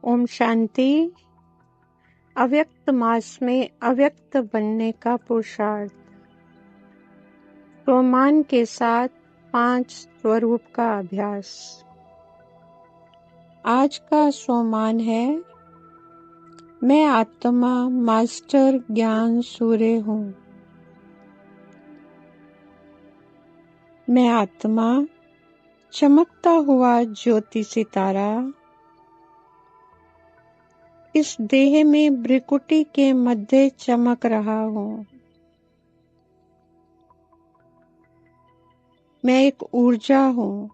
ओम शांति। अव्यक्त मास में अव्यक्त बनने का पुरुषार्थ। स्वमान के साथ 5 स्वरूप का अभ्यास। आज का स्वमान है, मैं आत्मा मास्टर ज्ञान सूर्य हूँ। मैं आत्मा चमकता हुआ ज्योति सितारा इस देह में भ्रिकुटी के मध्य चमक रहा हूँ। मैं एक ऊर्जा हूँ,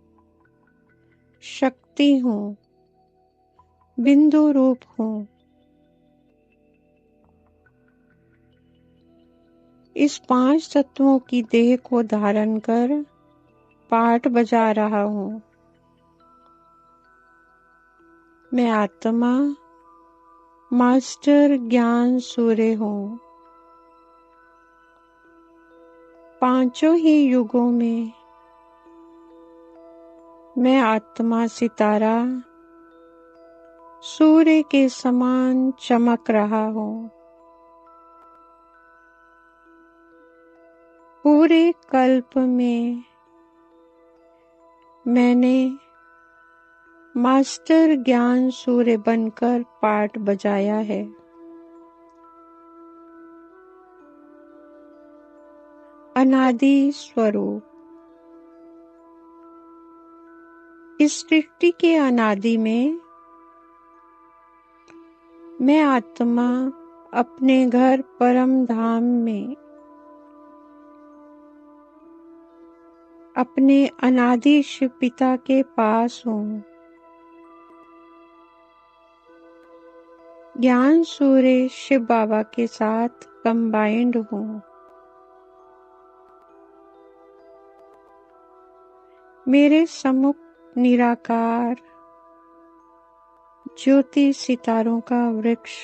शक्ति हूँ, बिंदु रूप हूँ। इस 5 तत्वों की देह को धारण कर पाठ बजा रहा हूँ। मैं आत्मा मास्टर ज्ञान सूर्य हूँ। पांचों ही युगों में मैं आत्मा सितारा सूर्य के समान चमक रहा हूँ। पूरे कल्प में मैंने मास्टर ज्ञान सूर्य बनकर पाठ बजाया है। अनादि स्वरूप। इस सृष्टि के अनादि में मैं आत्मा अपने घर परम धाम में अपने अनादि शिव पिता के पास हूँ। ज्ञान सूर्य शिव बाबा के साथ कंबाइंड हूँ। मेरे सम्मुख निराकार ज्योति सितारों का वृक्ष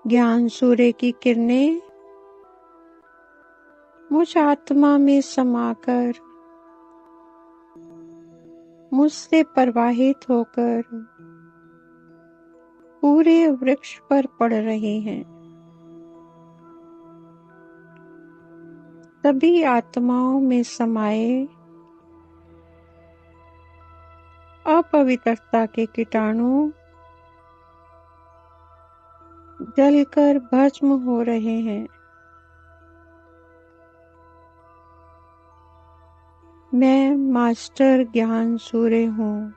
ज्ञान सूर्य की किरणें मुझ आत्मा में समाकर मुझसे प्रवाहित होकर पूरे वृक्ष पर पड़ रहे हैं। सभी आत्माओं में समाये अपवित्रता के कीटाणु जलकर भस्म हो रहे हैं। मैं मास्टर ज्ञान सूर्य हूँ।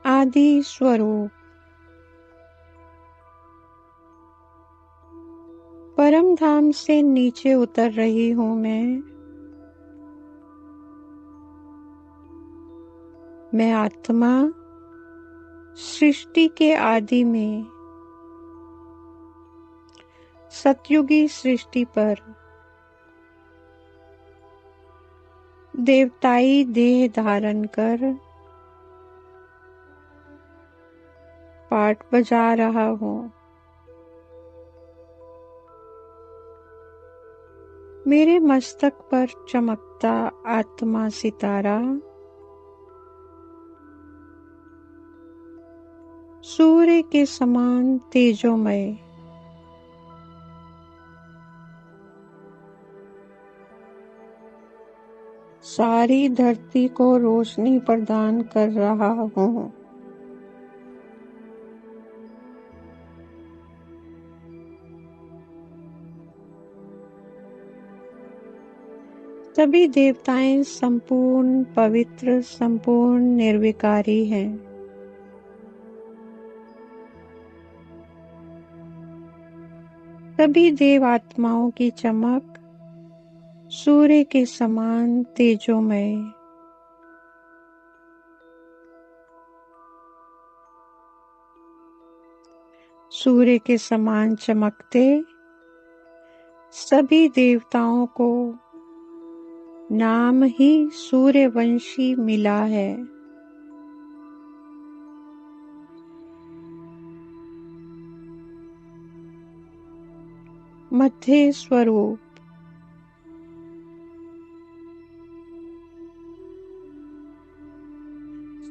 आदि स्वरूप। परम धाम से नीचे उतर रही हूँ मैं आत्मा सृष्टि के आदि में सतयुगी सृष्टि पर देवताई देह धारण कर पाठ बजा रहा हूँ। मेरे मस्तक पर चमकता आत्मा सितारा सूर्य के समान तेजोमय सारी धरती को रोशनी प्रदान कर रहा हूँ। सभी देवताएं संपूर्ण पवित्र, संपूर्ण निर्विकारी हैं। सभी देव आत्माओं की चमक सूर्य के समान तेजोमय। सूर्य के समान चमकते सभी देवताओं को नाम ही सूर्यवंशी मिला है। मध्य स्वरूप।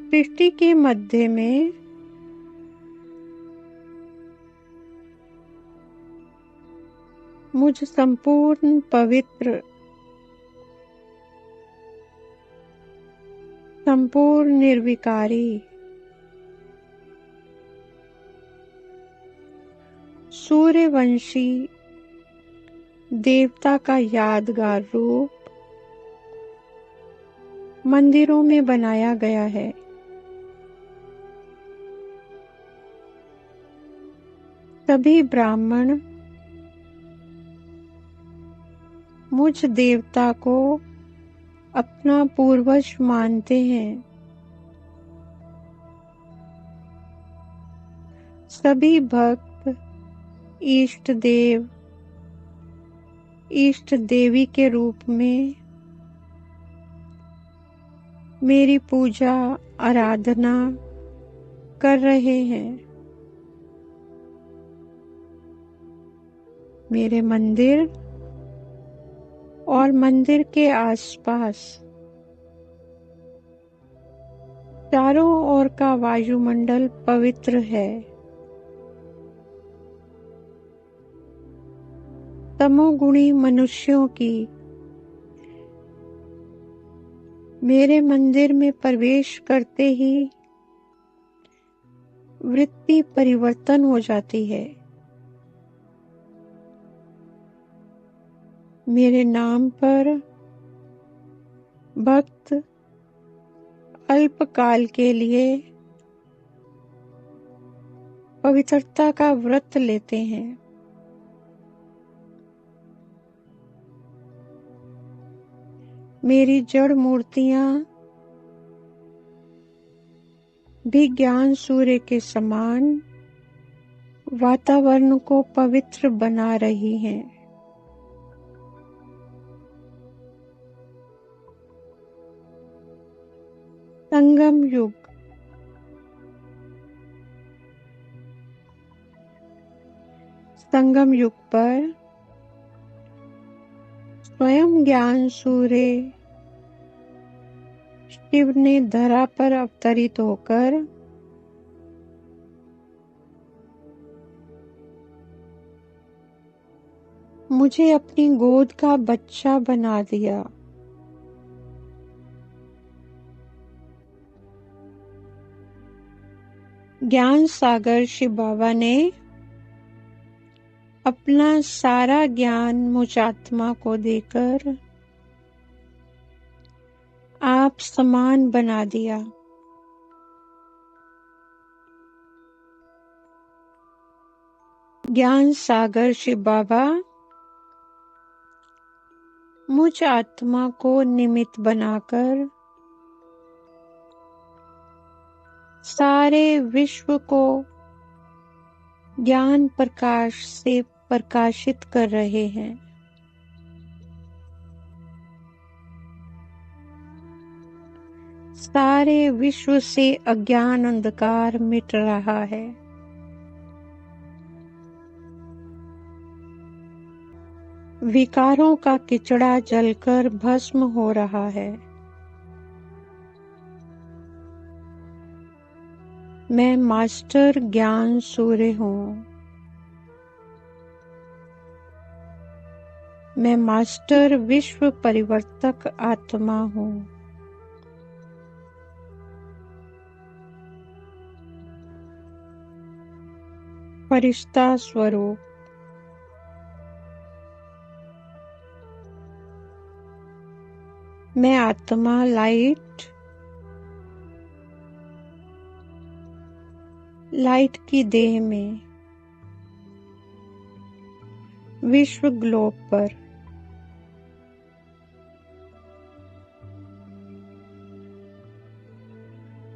सृष्टि के मध्य में मुझ संपूर्ण पवित्र, संपूर्ण निर्विकारी, सूर्यवंशी देवता का यादगार रूप मंदिरों में बनाया गया है। सभी ब्राह्मण मुझ देवता को अपना पूर्वज मानते हैं। सभी भक्त इष्ट देव, इष्ट देवी के रूप में मेरी पूजा आराधना कर रहे हैं। मेरे मंदिर और मंदिर के आसपास चारों ओर का वायुमंडल पवित्र है। तमोगुणी मनुष्यों की मेरे मंदिर में प्रवेश करते ही वृत्ति परिवर्तन हो जाती है। मेरे नाम पर भक्त अल्पकाल के लिए पवित्रता का व्रत लेते हैं। मेरी जड़ मूर्तियां भी ज्ञान सूर्य के समान वातावरण को पवित्र बना रही हैं। संगम युग संगम युग पर स्वयं ज्ञान सूर्य शिव ने धरा पर अवतरित होकर मुझे अपनी गोद का बच्चा बना दिया। ज्ञान सागर शिव बाबा ने अपना सारा ज्ञान मुझ आत्मा को देकर आप समान बना दिया। ज्ञान सागर शिव बाबा मुझ आत्मा को निमित्त बनाकर सारे विश्व को ज्ञान प्रकाश से प्रकाशित कर रहे हैं। सारे विश्व से अज्ञान अंधकार मिट रहा है। विकारों का किचड़ा जलकर भस्म हो रहा है। मैं मास्टर ज्ञान सूर्य हूँ। मैं मास्टर विश्व परिवर्तक आत्मा हूँ। फरिश्ता स्वरूप मैं आत्मा लाइट की देह में विश्व ग्लोब पर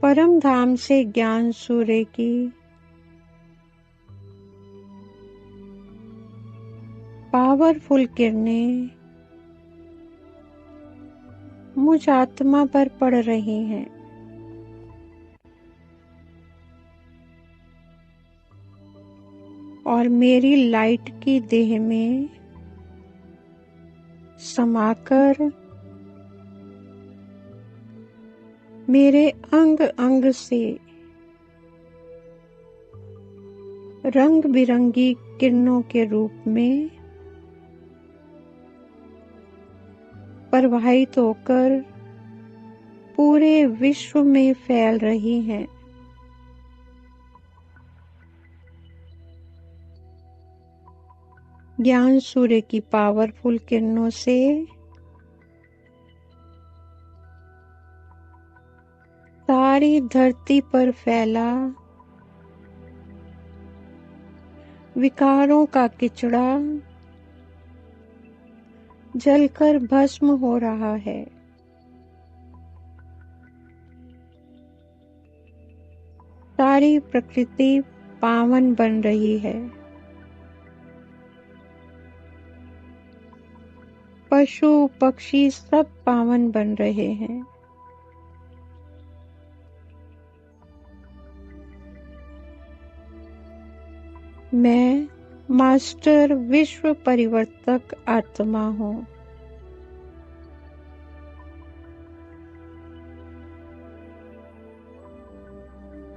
परम धाम से ज्ञान सूर्य की पावरफुल किरणें मुझ आत्मा पर पड़ रही हैं। और मेरी लाइट की देह में समाकर मेरे अंग अंग से रंग बिरंगी किरणों के रूप में प्रवाहित होकर पूरे विश्व में फैल रही हैं। ज्ञान सूर्य की पावरफुल किरणों से सारी धरती पर फैला विकारों का किचड़ा जलकर भस्म हो रहा है। सारी प्रकृति पावन बन रही है। पशु पक्षी सब पावन बन रहे हैं। मैं मास्टर विश्व परिवर्तक आत्मा हूँ।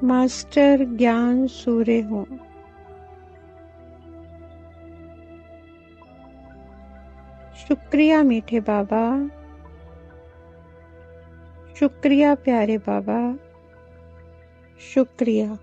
मास्टर ज्ञान सूर्य हूँ। शुक्रिया मीठे बाबा, शुक्रिया प्यारे बाबा, शुक्रिया।